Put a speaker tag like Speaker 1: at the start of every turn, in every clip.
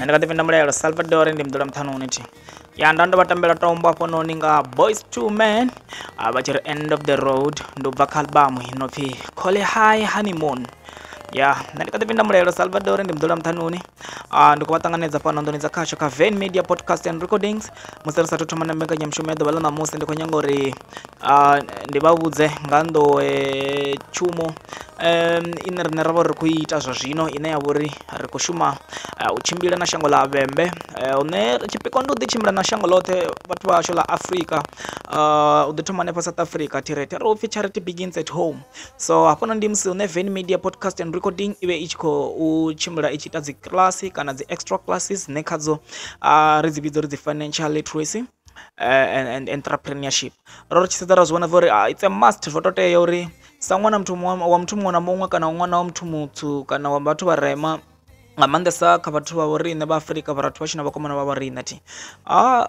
Speaker 1: ndikatipinda mulero Salvador ndi mdula mthanuniti ya ndando vatambela tombo apo noni nga Boys to Men vachiri End of the Road ndubva kha albamu inopfi Call High Honeymoon ya ndikatipinda mulero Salvador ndi mdula mthanuni ndikuvatanganedza pano ndonidza khasho ka Van Media Podcast and Recordings musarisa tuthoma na mbekanyamushumo ya ḓuvha ḽa ṋamusi ndi khou nyanga uri ndi vha vhudze nga nḓowe tshumo ine rine ra vha ri khou ita zwa zwino ine ya vhori ri khou shuma u tshimbila na shango ḽa vhembe une tshipikwa ndi u ḓi tshimbila na shango ḽoṱhe vhathu vhashu ḽa Africa u ḓi thoma hanefha South Africa tirete ri upfhi charity begins at home. So hafhona ndi musi hune Van Media Podcast and Recording ive i tshi khou tshimbila i tshi ita dzi class kana dzi extra classes ne khadzo ri dzi vhidza uri dzi financial literacy and entrepreneurship. Ro tshi sedza ra zwi vhona uri it's a must zwo to tea uri sa ṅwana wa muthu muṅwe na muṅwe kana ṅwana wa muthu mutsu kana wa vhathu vharema nga maanḓesa kha vhathu vha vhoriṋe vha Afrika vhathu vha tshina vhakomana vha vhoriṋe ti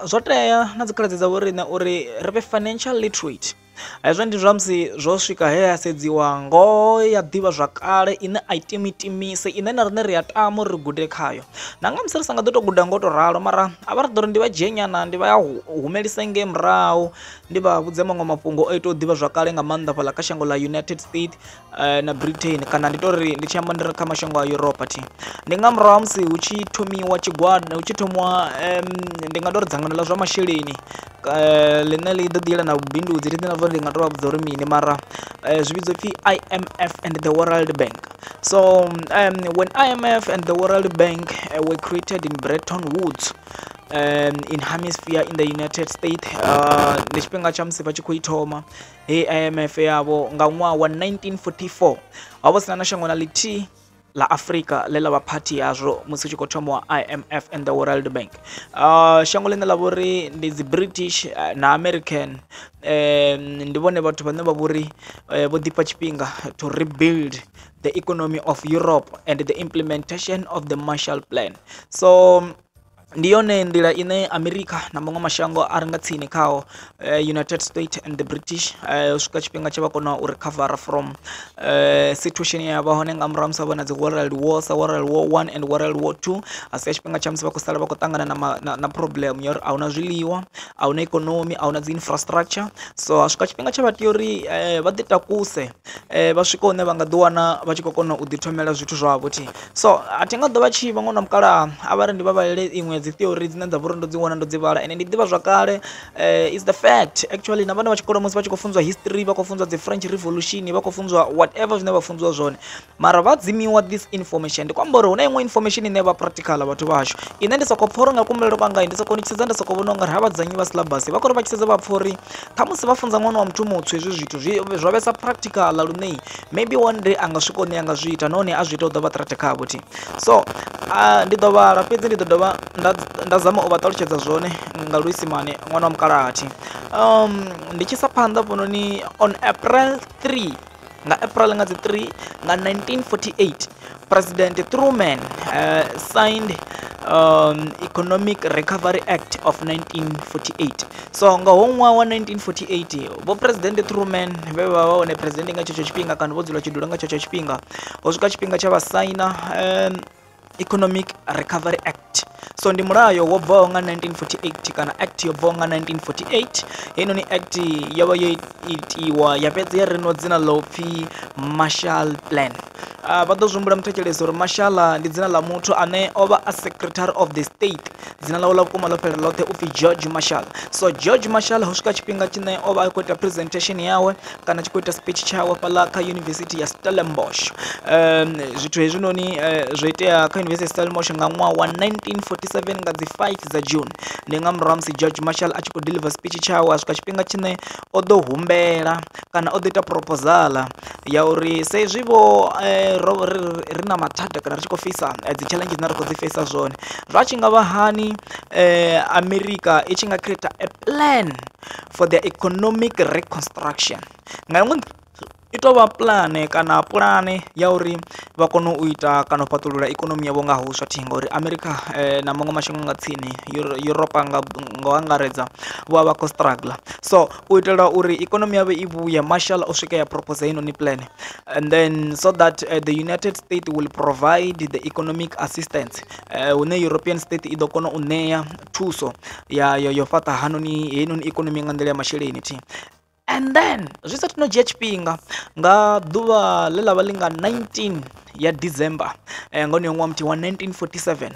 Speaker 1: zwo tea na dzi khaladzi dza vhoriṋe uri ri vhe financial literate. Hezwo ndi zwa musi zwo swika he ya sedziwa ngoho ya ḓivha zwakale ine a i timitimise ine na riṋe ri a tama uri ri gude khayo na nga musi ri sa nga ḓo tou guda ngo to ralo mara a vha ri ḓo ri ndi vha dzhie nyana ndi vha ya humelisa ngei murahu ndi vha vhudze maṅwe mafhungo o ita u ḓivha zwakale nga maanḓa fhaḽa kha shango ḽa United States na Britain kana ndi to ri ndi tshi amba ndi ri kha mashango a Europe ti ndi nga murahu ha musi hu tshi thomiwa tshigwada hu tshi thomiwa ndi nga tou ri dzangano ḽa zwa masheleni ḽine ḽi ḓo ḓi yela na vhubindudzi ḽine na ndi nga tou vha vhudza uri mini mara zwi vhidzwa pfhi IMF and the World Bank. So when IMF and the World Bank were created in Bretton Woods in hemisphere in the United States ndi tshifhinga tsha musi vha tshi khou i thoma he IMF yavho nga ṅwaha wa 1944 havho sina na shango na ḽithihi la Africa lela vha party yazwo musi tshi khou thoma IMF and the World Bank. Shango ḽine ḽa vhori ndi dzi British na American ndi vhone vhathu vhane vha vhori vho ḓifha tshifhinga to rebuild the economy of Europe and the implementation of the Marshall Plan. So ndi yone nḓila ine America na maṅwe mashango a ri nga tsini khao United States and the British u swika tshifhinga tsha vha kona u recover from situation ya vha hone nga murahu musi vha na dzi World War sa World War 1 and World War 2 a si tshifhinga tsha musi vha khou sala vha khou ṱangana na problem ya uri a huna zwiḽiwa a huna economy a huna dzi infrastructure. So a swika tshifhinga tsha vha tea uri vha ḓi takuse vha swika hune vha nga ḓi wana vha tshi khou kona u ḓi thomela zwithu zwavho ti. So a thi nga ḓo vha tshi vha ṅwana mukalaha a vha ri ndi vha vhalele iṅwe dzi theory dzine dza vhori ndo dzi wana ndo dzi vhala ende ndi ḓivha zwakale is the fact actually na vhana vha tshikolo musi vha tshi khou funzwa history vha khou funzwa dzi French Revolution vha khou funzwa whatever zwine vha funzwa zwone mara vha dzimiwa this information ndi kwamba uri hu na iṅwe information ine vha practical vhathu vhashu ine ndi soko pfha uri nga kumbulelo kwanga ndi soko nitshedza ndi soko vhona ungari ha vha dzanyi vha syllabus vha khou ri vha tshedza vha pfha uri ṱhamusi vha funza ṅwana wa muthu mutsu hezwi zwithu zwa vhesa practical lune maybe one day anga swika hone anga zwi ita nahone a zwi ita u ḓo vha practical ti. So ndi ḓo vhala fhedzi ndi ḓo dovha nda zama u vha ṱalutshedza zwone nga luisimane ṅwana wa mukalathi ndi tshi sa phanḓa fhononi on April 3 nga April nga dzi 3 nga 1948 President Truman signed Economic Recovery Act of 1948. So nga ṅwaha wa 1948 vho President Truman vhe vha vha hone president nga tshetsho tshifhinga kana vho dzula tshidula nga tshetsho tshifhinga ho swika tshifhinga tsha vha saina Economic Recovery Act. So ndi mulayo wo bvaho nga 1948 kana act yo bvaho nga 1948 heinoni act yo vha yo itiwa ya fhedzi ya rino dzina ḽo pfhi Marshall Plan. Vha ḓo zwi humbula muthetshelesi uri Marshall ndi dzina ḽa muthu ane o vha a Secretary of the State dzina ḽawe ḽa vhukuma ḽo fhelela ḽoṱhe u pfhi George Marshall. So George Marshall ho swika tshifhinga tshine o vha a khou ita presentation yawe kana tshi khou ita speech tshawe fhaḽa kha University ya Stellenbosch. Zwithu hezwinoni zwo itea kha University ya Stellenbosch nga ṅwaha wa 1947 nga dzi 5 dza June ndi nga murahu musi George Marshall a tshi khou deliver speech tshawe a swika tshifhinga tshine o ḓo humbela kana o ḓo ita proposal ya uri sa izwi vho ri na mathada kana ri tshi khou facea dzi challenge dzine ri khou dzi facea zwone zwa tshi nga vha hani America i tshi nga create a plan for their economic reconstruction nga iṅwe i tou vha pulane kana pulane ya uri vha kone u ita kana u fhaṱulula ikonomi yavho nga huswa thi ngori America na maṅwe mashango nga tsini Europe nga angaredza vha vha khou struggle. So u itela uri ikonomi yavho i vhuya, Marshall o swika ya propose heinoni plan, and then so that the United States will provide the economic assistance hune European state i ḓo kona u ṋea thuso yo fhaṱa heinoni ikonomi nga nḓila ya masheleni thi. And then zwi sathu no dzhia tshifhinga nga ḓuvha ḽe ḽa vha ḽi nga 19 ya December nga honoyo ṅwaha muthihi wa 1947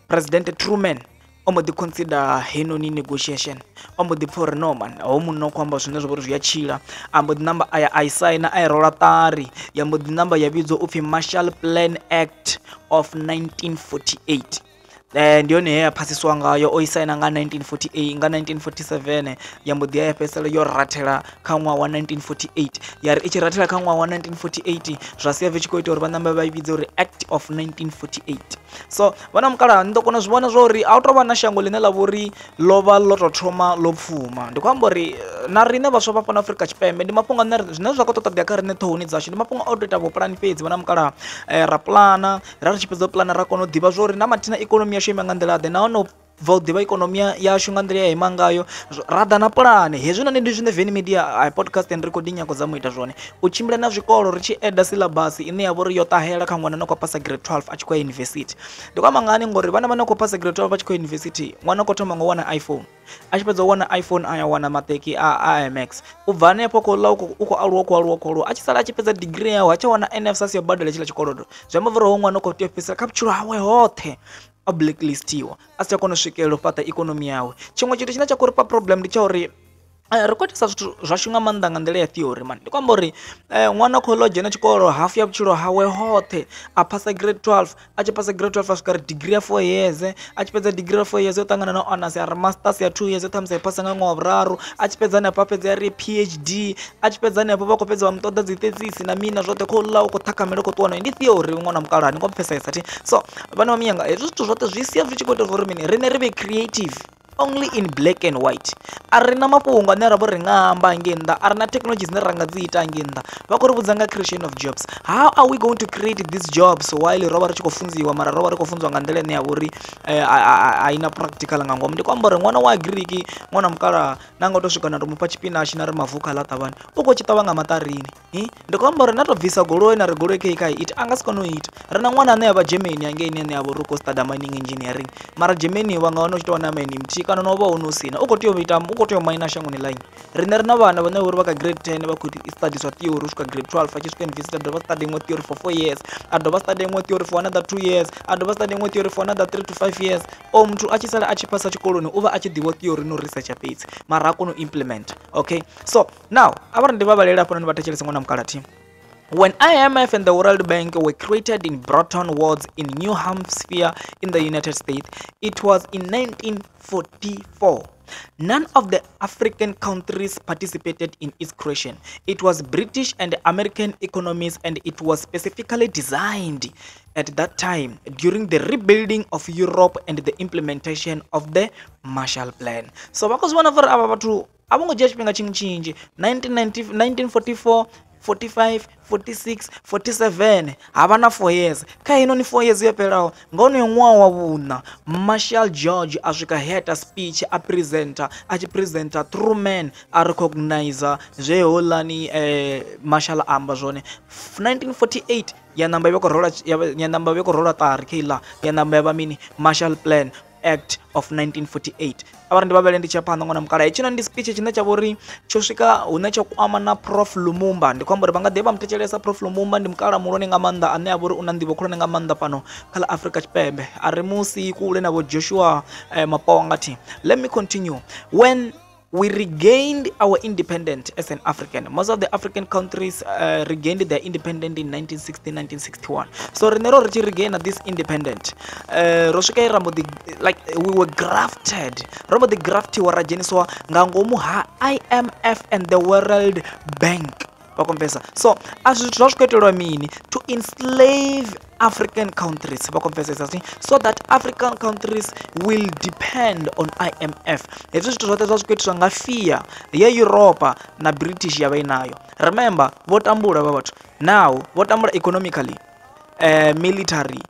Speaker 1: President Truman o mbo ḓi consider heinoni negotiation, o mbo ḓi pfha uri no man ho munna khou amba zwine zwa vha uri zwi a tshila, a mbo ḓi namba a ya a i saina a i rola ṱari ya mbo ḓi namba ya vhidzwa upfhi Marshall Plan Act of 1948. Ndi yone he ya phasiswa ngayo, o i saina nga 1948 nga 1947 ya mbo ḓi ya fhedzisela yo rathela kha ṅwaha wa 1948. Ya ri i tshi rathela kha ṅwaha wa 1948 zwa sia zwi tshi khou ita uri vha ṋambe vha i vhidze uri Act of 1948. So vhana mukalaha ni ḓo kona zwi vhona zwa uri a u tou vha na shango ḽine ḽa vha uri ḽo vha ḽo tou thoma ḽo pfuma. Ndi khou amba uri na riṋe vhaswa vha fhano Afrika Tshipembe ndi mafhungo ane zwine zwa khou ṱoḓea kha riṋe ṱhohoni dzashu ndi mafhungo o tou ita vhupulani fhedzi vhana mukalaha. Ra puḽana ri tshi fhedza u puḽana ra kona u ḓivha zwa uri na mathina ikonomi yashu ima nga nḓila ḓe nahone bva u ḓivha ikonomi yashu nga nḓila ya ima ngayo ra ḓa na puḽane. Hezwinoni ndi zwine Veni Media podcast and recording nyako dza mu ita zwone, u tshimbila na zwikolo ri tshi eda syllabus ine ya vha uri yo ṱahela kha ṅwana no khou pasa grade 12 a tshi khou ya university. Ndi khou amba ngani ngori vhana vhane khou pasa grade 12 a tshi khou ya university, ṅwana khou thoma nga u wana iPhone, a tshi fhedza u wana iPhone a ya wana maṱeki a IMAX, u bva hanefho khou ḽa u khou aluwa a tshi sala a tshi fhedza degree yawe a tshi wana NSFAS ya badela tshiḽa tshikolodo. Zwi amba uri hoyo ṅwana u khou tea u fhedzisela kha vhutshilo hawe hoṱhe a blacklistiwa a si tsha kona u swikelela u fhaṱa ikonomi yawe. Tshiṅwe tshithu tshine tsha khou ri fha problem ndi tsha uri ri khou itisa zwithu zwashu nga maanḓa nga nḓila ya theory man. Ndi khou amba uri ṅwana khou ḽo dzhena tshikolo hafu ya vhutshilo hawe hoṱhe a phasa grade 12, a tshi phasa grade 12 a swika ri degree ya 4 years, a tshi fhedza degree ya 4 years yo ṱangana na honors ya ri masters ya 2 years ṱhamusi a i phasa nga ṅwaha wa vhuraru, a tshi fhedza hanefho a fhedza ya ri PhD, a tshi fhedza hanefho vha khou fhedza vha mu ṱoḓa dzi thesis na mini zwoṱhe khou ḽa u khou ṱhakamela u khou ṱuwa nayo. Ndi theory ṅwana mukalaha ni khou pfhesesa thi. So vhana vha miyanga hezwi zwithu zwoṱhe zwi sia zwi tshi khou ita uri mini riṋe ri vhe creative only in black and white. A ri na mafhungo ane ra vha ri nga amba hangei nnḓa, a ri na technology dzine ra nga dzi ita hangei nnḓa. Vha khou ri vhudza nga creation of jobs. How are we going to create these jobs while ro vha ri tshi khou funziwa mara ro vha ri khou funziwa nga nḓila ine ya vha uri a ina practical nga ngomu. Ndi khou amba uri ṅwana wa agric, ṅwana mukalaha na nga u tou swika na ri mufha tshipinashi na ri mavu kha ḽa ṱavhani u khou tshi ṱavha nga maṱarini. Ndi khou amba uri na tou bvisa goloi na ri goloi khe kha i ita a nga si kone u ita. Ri na ṅwana ane ya vha Germany hangei ine ya vha uri u khou study mining engineering mara Germany vha nga wana u tshi tou wana mini muthihi kana no vha ho no sina u khou tea u maina shangoni ḽaini. Riṋe ri na vhana vhane uri vha kha grade 10 vha khou studiswa theory u swika grade 12 a tshi swika university a dovha study iṅwe theory for 4 years, a dovha study iṅwe theory for another 2 years, a dovha study iṅwe theory for another 3 to 5 years. O muthu a tshi sala a tshi phasa tshikoloni u vha a tshi ḓivha theory no researcher fhedzi mara a kona u implement. Okay, so now a vha ri ndi vha vhalela hafhanoni vha thetshelese ṅwana mukalaha team. When IMF and the World Bank were created in Bretton Woods in New Hampshire in the United States, it was in 1944. None of the African countries participated in its creation. It was British and American economies, and it was specifically designed at that time during the rebuilding of Europe and the implementation of the Marshall Plan. So because one of our vhathu a vho ngo dzhia tshifhinga tshinzhi 1944 45 46 47 havha na 4 years kha inoni 4 years yo fhelaho nga honoyo ṅwaha wa vhuṋa Marshall George a swika heta speech a presenter Truman a recognize zwe holani Marshall amba zwone 1948 ya namba yo ko rola ṱari kila ya namba ya vha mini Marshall Plan Act of 1948. Abari ndi vhavhele ndi tshi phanḓa ṅwana mukalaha. Hetshino ndi speech tshine tsha vha uri tsho swika hune tsho kwama na Prof Lumumba. Ndi khou amba uri vha nga ḓi vha muthetshelesa Prof Lumumba ndi mukalaha muhulwane nga maanḓa ane a vha uri u na nḓivho khulwane nga maanḓa fhano kha ḽa Afrika Tshipembe. A ri musi kule na vho Joshua Mapoanga team. Let me continue. When we regained our independence as an African. Most of the African countries regained their independence in 1960, 1961. So Renero regained this independence. Like we were grafted. Remember the grafting were so ngangomu ha IMF and the World Bank. So as to enslave African countries so that African countries will depend on IMF. Fear Europa na British ya bainayo. Remember what ambula now what ambula economically military,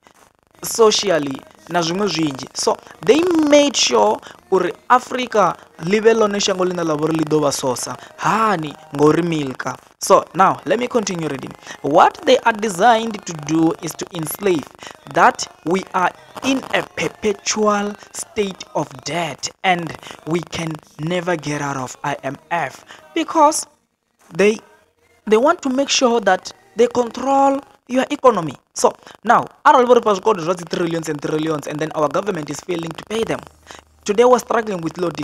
Speaker 1: socially na zwimwe zwinzhi. So they made sure uri Africa live lone shango line ḽa vhori ḽi ḓo vha sosa hani ngori milka. So now let me continue reading. What they are designed to do is to enslave, that we are in a perpetual state of debt and we can never get out of IMF, because they want to make sure that they control your economy. So now arali vho ri fha zwikolodo zwa dzi trillions and trillions and then our government is failing to pay them. Today we're struggling with load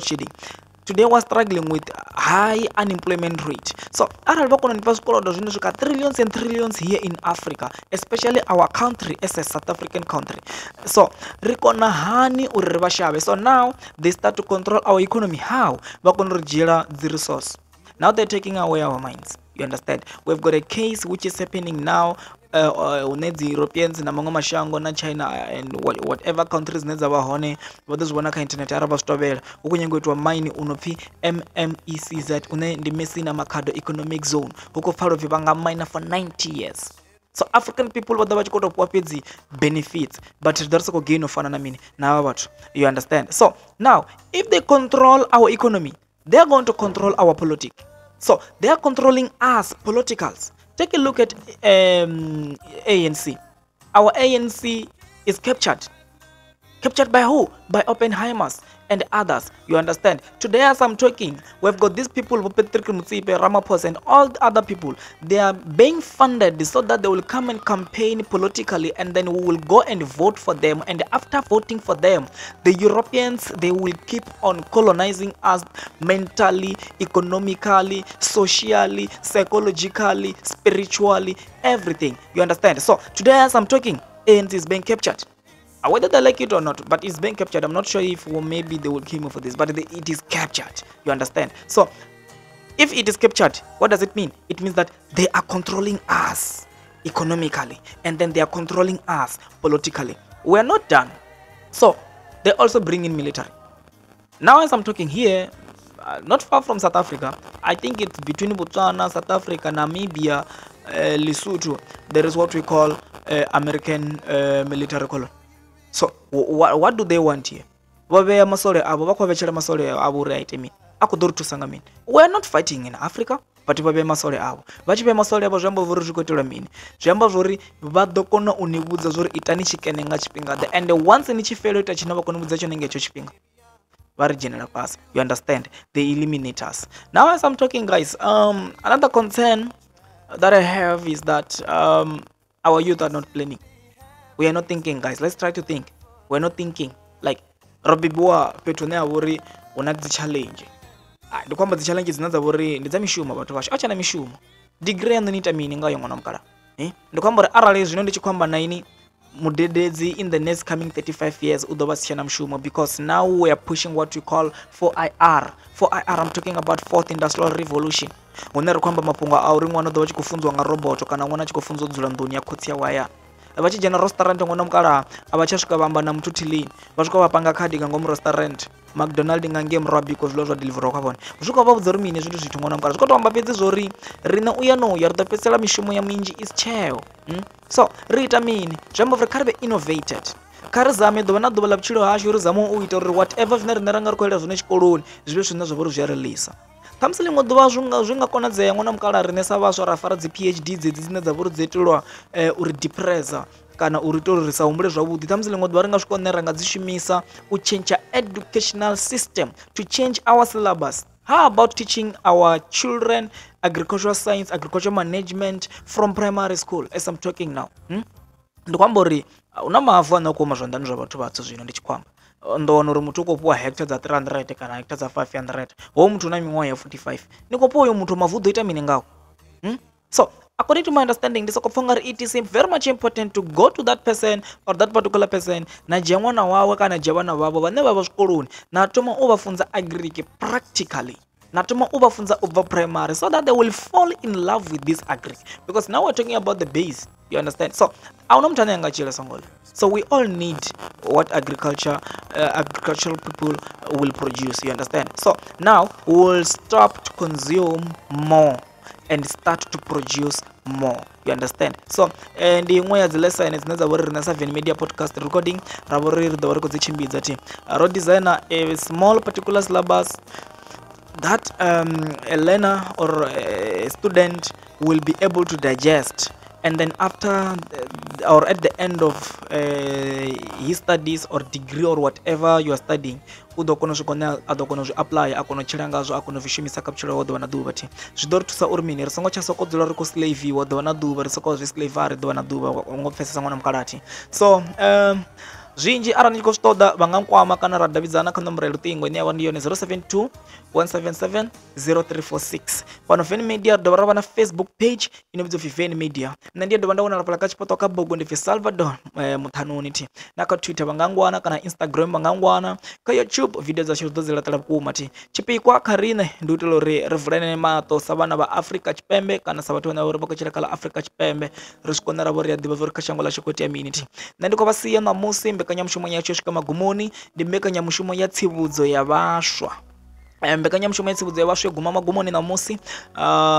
Speaker 1: shedding. Today we're struggling with high unemployment rate. So arali vha kona nifha zwikolodo zwine swika trillions and trillions here in Africa, especially our country as a South African country. So ri kona hani uri ri vha shavhe. So now they start to control our economy. How? Vha kona uri dzhiela dzi resource. Now they're taking away our minds. You understand? We've got a case which is happening now. The Europeans na mango mashango na China and whatever countries nedza vha hone vha ḓo zwi vhona kha internet araba stovhela hu kho nyango itwa mine unopfi MECZ une ndi Messina Makhado Economic Zone hu kho pfala upfi vha nga mine for 90 years. So African people vha ḓo vha tshi kho to fhiwa fhedzi benefits, but ri ḓo ri soko gain ofana na mini na vha vhathu. You understand? So now if they control our economy, they are going to control our politics. So they are controlling us politicals. Take a look at ANC. Our ANC is captured. Captured by who? By Oppenheimers and others. You understand? Today as I'm talking, we've got these people, Patrick Mutsipe, Ramaphosa and all the other people. They are being funded so that they will come and campaign politically, and then we will go and vote for them. And after voting for them, the Europeans, they will keep on colonizing us mentally, economically, socially, psychologically, spiritually, everything. You understand? So today as I'm talking, ANC is being captured. Whether they like it or not, but it's being captured. I'm not sure if maybe they will kill me for this, but it is captured. You understand? So if it is captured, what does it mean? It means that they are controlling us economically, and then they are controlling us politically. We are not done. So they also bring in military. Now as I'm talking here, not far from South Africa, I think it's between Botswana, South Africa, Namibia, Lesotho, there is what we call American military colony. So what do they want here? We're not fighting in Africa, but we're masole abo. Vachipe masole abo zwamba vuri zvikoitela mini. Zwamba zvori vha ḓo kona u ni vhudza zvori itani chikene nga tshifhinga, and once ni tshifelo ita tshine vha kona u vhudza tshone nga hetsho tshifhinga. You understand? They eliminate us. Now as I'm talking, guys, another concern that I have is that our youth are not planning. We are not thinking, guys. Let's try to think. We're not thinking. Like Robibua petone awori una dzi challenge. Ndi kwamba dzi challenges dzina dza vori ndi dza mishumo vhathu vashu. Acha na mishumo. Degree yanu ni mini ngayo mwana mukala. Ndi kwamba uri arali zwino ndi tshikwamba na ini mudededzi in the next coming 35 years u ḓo vha si tshena mushumo, because now we are pushing what we call 4IR. 4IR, I'm talking about fourth industrial revolution. Hune ri kwamba mafhungo a uri ṅwana ḓo vha tshi khou funziwa nga robot kana ṅwana tshi khou funziwa u dzula nḓuni ya khotsi yawe hayani. Vha tshi dzhena restaurant ṅwana mukala a vha tsha swika vha amba na muthu thilini, vha swika vha panga khadi nga ngomu restaurant, McDonald nga ngei murahu because zwiḽiwa zwa delivery kha vhone. Zwi swika vha vhudza uri mini zwithu ṅwana mukala. Zwi khou tou amba fhedzi zwori riṋe uya no ya ri ḓo fhedzisela mishumo ya minzhi is tsheo. So ri ita mini? Zwi amba uri kha ri vhe innovated. Kha ri zame ḓuvha na ḓuvha ḽa vhutshilo hashu ri zame u ita uri whatever zwine riṋe ra nga ri khou ita zwone tshikoloni zwi vhe zwine zwa vha uri zwi a ri ḽisa. Khamusi ḽiṅwe ḓuvha zwi nga konadzea ṅwana mukala riṋe sa vhaswa ra fara dzi PhD dzedzi dzine dza vha uri dzo itelwa uri depressa kana uri ita uri ri sa humbule zwavhuḓi. Khamusi ḽiṅwe ḓuvha ri nga swika hune ra nga dzi shumisa u change educational system, to change our syllabus. How about teaching our children agricultural science, agricultural management from primary school as I'm talking now? Ndi kwamba uri una mavu ana kuoma zwanḓani zwa vhathu vhathu zwino ndi tshikwamba. Ndo wana uri muthu u khou fhiwa hectare dza 300 kana hectare dza 500. Hoyo muthu na miṅwaha ya 45. Ni khou fhiwa uyo muthu mavu ḓo ita mini ngawo? So according to my understanding, this it is very much important to go to that person or that particular person na dzhia ṅwana wawe kana dzhia vhana vhavho vhane vha vha zwikoloni na thoma u vha funza agric practically. Na thoma u vha funza ubva primary so that they will fall in love with this agric, because now we're talking about the base. You understand? So awuna muthu ane anga tshila songolo. So we all need what agricultural people will produce. You understand? So now we will stop to consume more and start to produce more. You understand? So ndi imwe ya dzi lesson dzine dza vhori rina 7 media podcast recording ra vhori ri ḓo vha ri khou dzi tshimbidza ti ro designer a small particular syllabus that a learner or a student will be able to digest, and then after or at the end of his studies or degree or whatever you are studying, u ḓo kona a ḓo kona apply a kona tshila ngazwo a kona shumisa kha vhutshilo ho ḓuvha na ḓuvha thi zwi ḓo ri thusa uri mini ri songo tsha soko dzula ri khou slaveiwa ḓuvha na ḓuvha ri soko zwi slaveri ḓuvha na ḓuvha ngo pfesesa ṅwana mukalathi. So zwinzhi arali ni khou zwi ṱoḓa vha nga nkwama kana ra davhidzana kha nomboro ya luṱingo ine yavha ndi yone 072 177 0346. Fhano Veni Media ri dovha ra vha na Facebook page ine vhidzwa upfi Veni Media. Nṋe ndi dovha nda wanala fhaḽa kha tshipoto kha bogo ndi pfi Salvador Muthanuni thi, na kha Twitter vha nga ngwana kana Instagram vha nga ngwana, kha YouTube video dzashu ri ḓo dzi laṱela vhukuma thi. Tshipikwa kha riṋe ndi u itela uri ri vulane maṱo sa vhana vha Afrika Tshipembe kana sa vhathu vhane vha khou tshila kha ḽa Afrika Tshipembe, ri zwi kone ra vho ri a ḓivha zwa uri kha shango ḽashu khou itea mini thi. Nṋe ndi khou vha sia ṋamusi mbekanyamushumo yashu yo swika magumoni, ndi mbekanyamushumo ya tsivhudzo ya vhaswa. Mbekanyamushumo ya tsivhudzo ya vhaswa yo guma magumoni ṋamusi,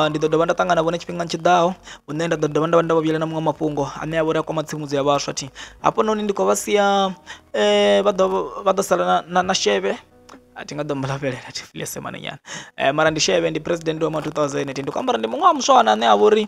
Speaker 1: ndi ḓo dovha nda ṱangana vhone tshifhingani tshiḓaho hune nda ḓo dovha nda vha nda vha vhuyela na muṅwe mafhungo ane a vha uri a kwama tsivhudzo ya vhaswa thi. Hafhanoni ndi khou vha sia vha ḓo sala na Sheve athi nga ḓo mulavhelela thi file semana nyana mara ndi Sheve ndi president wa 2000 ndi khou amba uri ndi muṅwe wa muswana ane a vha uri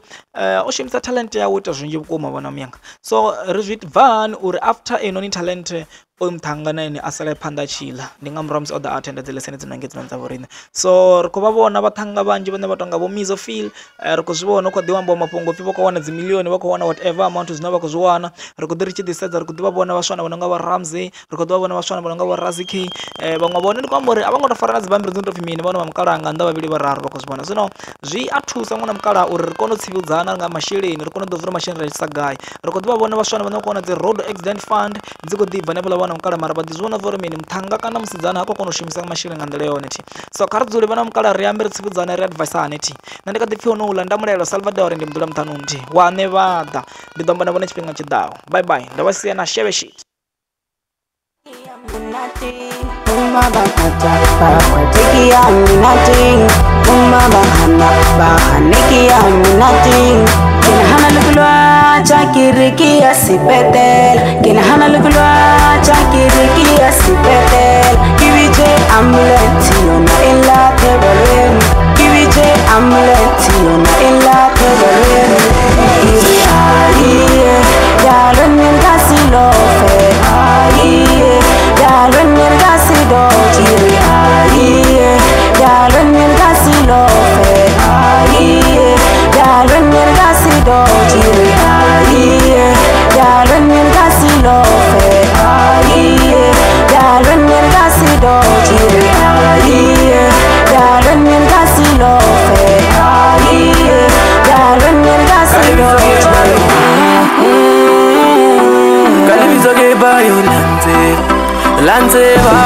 Speaker 1: o shumisa talent yawe u ita zwinzhi vhukuma vhana mianga. So ri zwi bvani uri after enoni talent o mthanga ine a sala phanḓa tshila ndi nga murahu musi o ḓa attend dzi lesson dzi nange dzine dza vho riṋe. So ri khou vha vhona vhathanga vhanzhi vhane vha tonga vho Mizofil, ri khou zwi vhona u khou ḓi amba mafhungo pfhi vha khou wana dzi milioni vha khou wana whatever amount zwine vha khou zwi wana. Ri khou ḓi ri tshi ḓi sedza ri khou ḓi vha vhona vhaswana vha no nga vho Ramsey, ri khou ḓi vha vhona vhaswana vha no nga vho Raziki, vhaṅwe vhone ndi khou amba uri a vha ngo to fara na dzi bammbiri dzine tou pfhi mini vhona vha mukalaha nga nnḓa vhavhili vhararu vha khou zwi vhona. Zwino zwi a thusa ṅwana mukalaha uri ri kone u tsivhudzana nga masheleni, ri kone u ḓo vula masheleni ri tshisa gai. Ri khou ḓi vha vhona vhaswana vhane vha khou wana dzi road accident fund dzi khou ḓi bva hanefhaḽa vhana mukalaha mara vha ḓi zwi vhona zwa uri mini muthanga kana musidzana ha khou kona u shumisa masheleni nga nḓila yone thi. So kha ri dzule vhana mukalaha ri ambe ri tsivhudzane ri advisane thi. Nṋe ndi kha ḓi pfhi honouḽa ndamulelo Salvador ndi mudula Muthanuni thi wa Nevada. Ndi ḓo amba na vhone tshifhinga tshiḓaho. Bye bye, ndo vha sia na Sheve shit.
Speaker 2: Uma bakata bakatiki ya nothing. Uma bahana bahaniki ya nothing. Kina hana lukulwa chakiriki ya sipetel. Kina hana lukulwa chakiriki ya sipetel. Kibije amuleti yona illa tebalwen. Kibije amuleti yona illa tebalwen. Iye yaran ngasi lofe. Iye yaran ngasi do chiri. Iye yaran ngasi lofe. Iye yaran ngasi do chiri. Iye yaran ngasi lofe. Iye yaran ngasi do chiri. Iye yaran ngasi lofe. Iye yaran ngasi do chiri. Kalibizo ke bayo lante ba